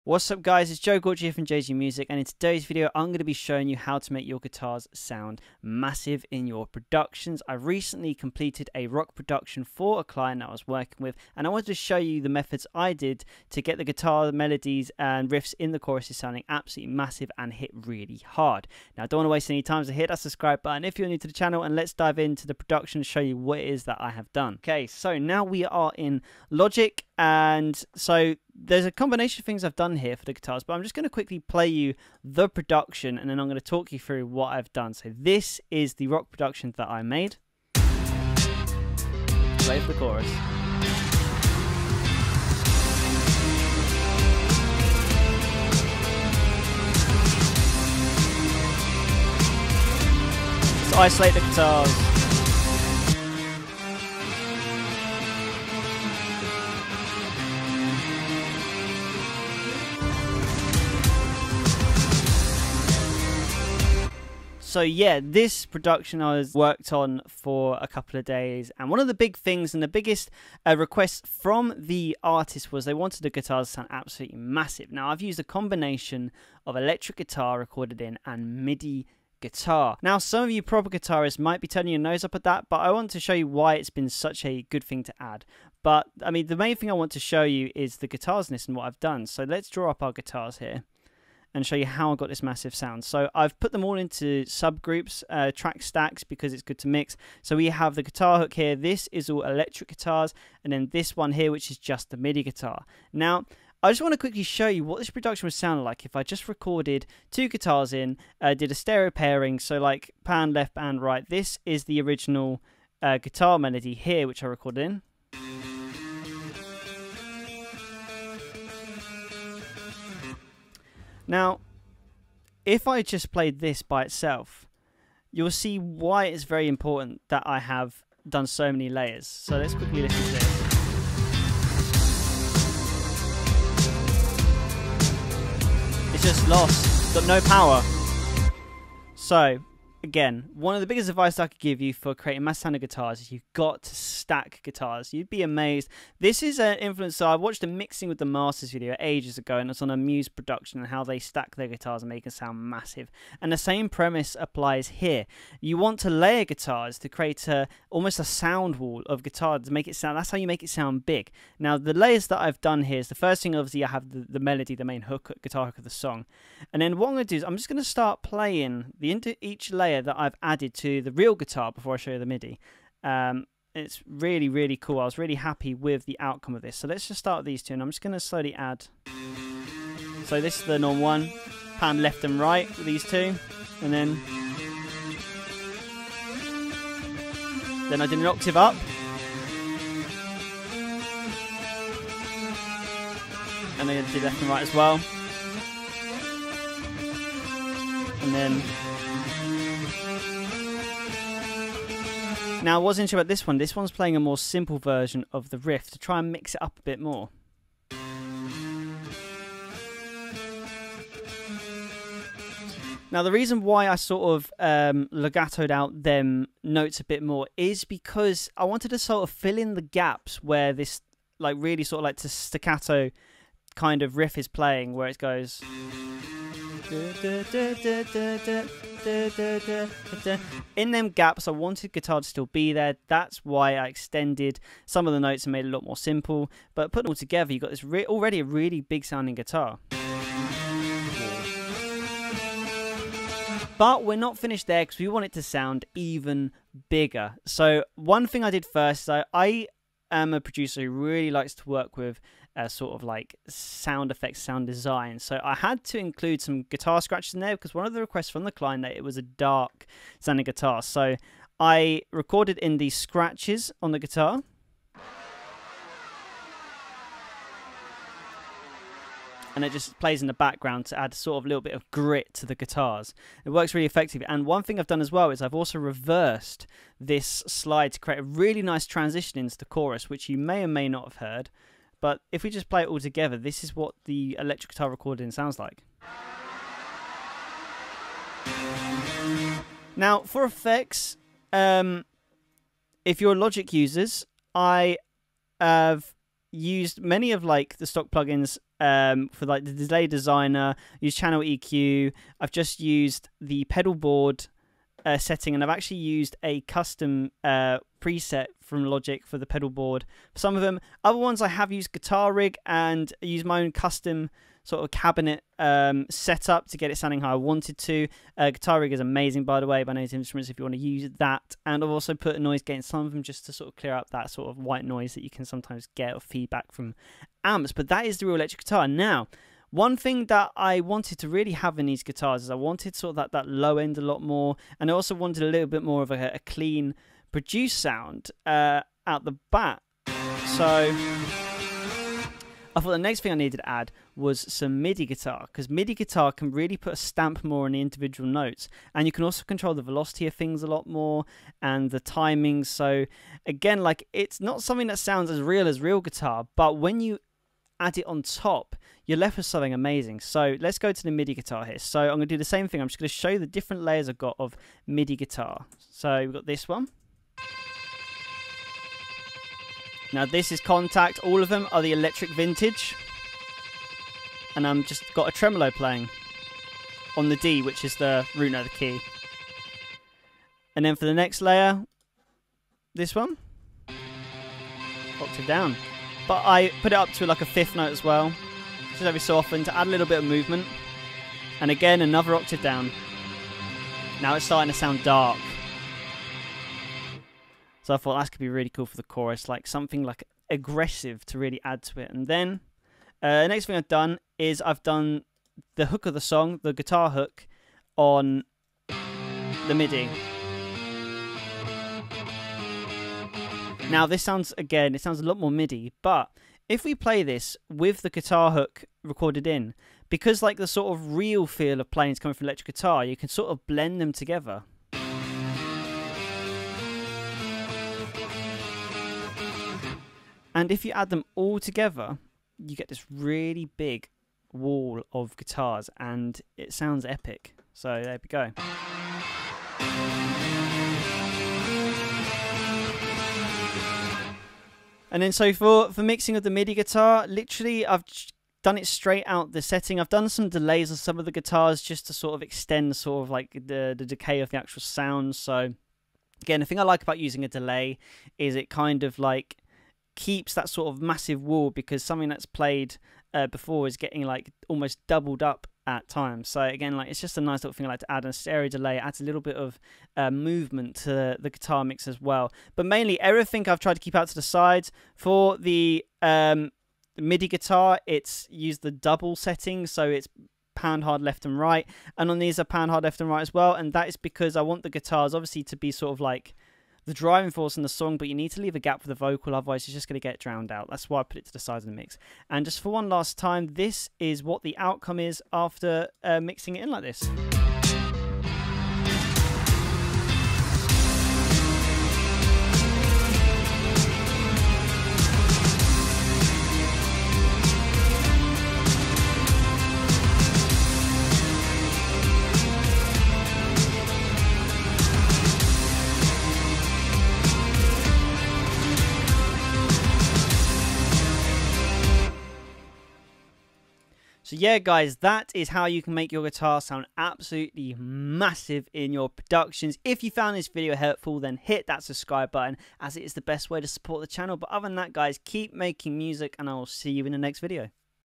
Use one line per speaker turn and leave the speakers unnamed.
What's up guys, it's Joe Gorgie from JG Music, and in today's video I'm going to be showing you how to make your guitars sound massive in your productions. I recently completed a rock production for a client that I was working with, and I wanted to show you the methods I did to get the guitar melodies and riffs in the choruses sounding absolutely massive and hit really hard. Now I don't want to waste any time, so hit that subscribe button if you're new to the channel, and let's dive into the production and show you what it is that I have done. Okay, so now we are in Logic, and so there's a combination of things I've done here for the guitars, but I'm just going to quickly play you the production and then I'm going to talk you through what I've done. So this is the rock production that I made. Play for the chorus. Let's isolate the guitars. So yeah, this production I worked on for a couple of days, and one of the big things and the biggest request from the artist was they wanted the guitars to sound absolutely massive. Now I've used a combination of electric guitar recorded in and Midi Guitar. Now some of you proper guitarists might be turning your nose up at that, but I want to show you why it's been such a good thing to add. But I mean, the main thing I want to show you is the guitars in this and what I've done. So let's draw up our guitars here and show you how I got this massive sound. So I've put them all into subgroups, track stacks, because it's good to mix. So we have the guitar hook here. This is all electric guitars, and then this one here, which is just the MIDI guitar. Now, I just want to quickly show you what this production would sound like if I just recorded two guitars in, did a stereo pairing, so like pan left, pan right. This is the original guitar melody here, which I recorded in. Now, if I just played this by itself, you'll see why it's very important that I have done so many layers. So let's quickly listen to this. It's just lost, got no power. So, again, one of the biggest advice I could give you for creating mass sounding guitars is you've got to stack guitars. You'd be amazed. This is an influencer. I watched a Mixing with the Masters video ages ago, and it's on a Muse production and how they stack their guitars and make them sound massive. And the same premise applies here. You want to layer guitars to create almost a sound wall of guitar to make it sound. That's how you make it sound big. Now, the layers that I've done here is the first thing, obviously, I have the melody, the main hook, guitar hook of the song. And then what I'm going to do is I'm just going to start playing into each layer that I've added to the real guitar before I show you the MIDI. It's really, really cool. I was really happy with the outcome of this. So let's just start with these two, and I'm just going to slowly add. So this is the normal one, pan left and right with these two, and then I did an octave up, and then I did left and right as well, and then. Now, what's interesting about this one? This one's playing a more simple version of the riff to try and mix it up a bit more. Now, the reason why I sort of legatoed out them notes a bit more is because I wanted to sort of fill in the gaps where this, like, really sort of like the staccato kind of riff is playing, where it goes. In them gaps, I wanted guitar to still be there. That's why I extended some of the notes and made it a lot more simple. But put them all together, you've got this already a really big sounding guitar. But we're not finished there, because we want it to sound even bigger. So one thing I did first is I am a producer who really likes to work with sort of like sound effects, sound design. So I had to include some guitar scratches in there, because one of the requests from the client that it was a dark sounding guitar. So I recorded in these scratches on the guitar. And it just plays in the background to add sort of a little bit of grit to the guitars. It works really effectively. And one thing I've done as well is I've also reversed this slide to create a really nice transition into the chorus, which you may or may not have heard. But if we just play it all together, this is what the electric guitar recording sounds like. Now, for effects, if you're Logic users, I have used many of like the stock plugins for like the delay designer, use channel EQ. I've just used the pedal board setting, and I've actually used a custom preset from Logic for the pedal board for some of them. Other ones I have used Guitar Rig and used my own custom sort of cabinet setup to get it sounding how I wanted to. Guitar Rig is amazing, by the way, by Native Instruments, if you want to use that. And I've also put a noise gate in some of them just to sort of clear up that sort of white noise that you can sometimes get or feedback from amps. But that is the real electric guitar. Now, one thing that I wanted to really have in these guitars is I wanted sort of that low end a lot more, and I also wanted a little bit more of a clean produced sound out the bat. So I thought the next thing I needed to add was some MIDI guitar, because MIDI guitar can really put a stamp more on the individual notes, and you can also control the velocity of things a lot more and the timing. So again, like, it's not something that sounds as real guitar, but when you add it on top, you're left with something amazing. So let's go to the MIDI guitar here. So I'm going to do the same thing. I'm just going to show you the different layers I've got of MIDI guitar. So we've got this one. Now this is Contact. All of them are the electric vintage. And I'm just got a tremolo playing on the D, which is the root note of the key. And then for the next layer, this one, octave down. But I put it up to like a fifth note as well, just every so often to add a little bit of movement. And again, another octave down. Now it's starting to sound dark. So I thought that could be really cool for the chorus, like something like aggressive to really add to it. And then the next thing I've done is I've done the hook of the song, the guitar hook, on the MIDI. Now this sounds, again, it sounds a lot more MIDI, but if we play this with the guitar hook recorded in, because like the sort of real feel of playing is coming from electric guitar, you can sort of blend them together. And if you add them all together, you get this really big wall of guitars, and it sounds epic. So there we go. And then so for mixing of the MIDI guitar, literally I've done it straight out the setting. I've done some delays on some of the guitars just to sort of extend sort of like the decay of the actual sound. So again, the thing I like about using a delay is it kind of like keeps that sort of massive wall, because something that's played before is getting like almost doubled up at times. So again, like, it's just a nice little thing I like to add. And a stereo delay adds a little bit of movement to the guitar mix as well. But mainly everything I've tried to keep out to the sides. For the MIDI guitar, it's used the double setting, so it's pound hard left and right, and on these are pound hard left and right as well. And that is because I want the guitars obviously to be sort of like the driving force in the song, but you need to leave a gap for the vocal, otherwise you're just going to get drowned out. That's why I put it to the side of the mix. And just for one last time, this is what the outcome is after mixing it in like this. So yeah, guys, that is how you can make your guitar sound absolutely massive in your productions. If you found this video helpful, then hit that subscribe button, as it is the best way to support the channel. But other than that, guys, keep making music, and I will see you in the next video.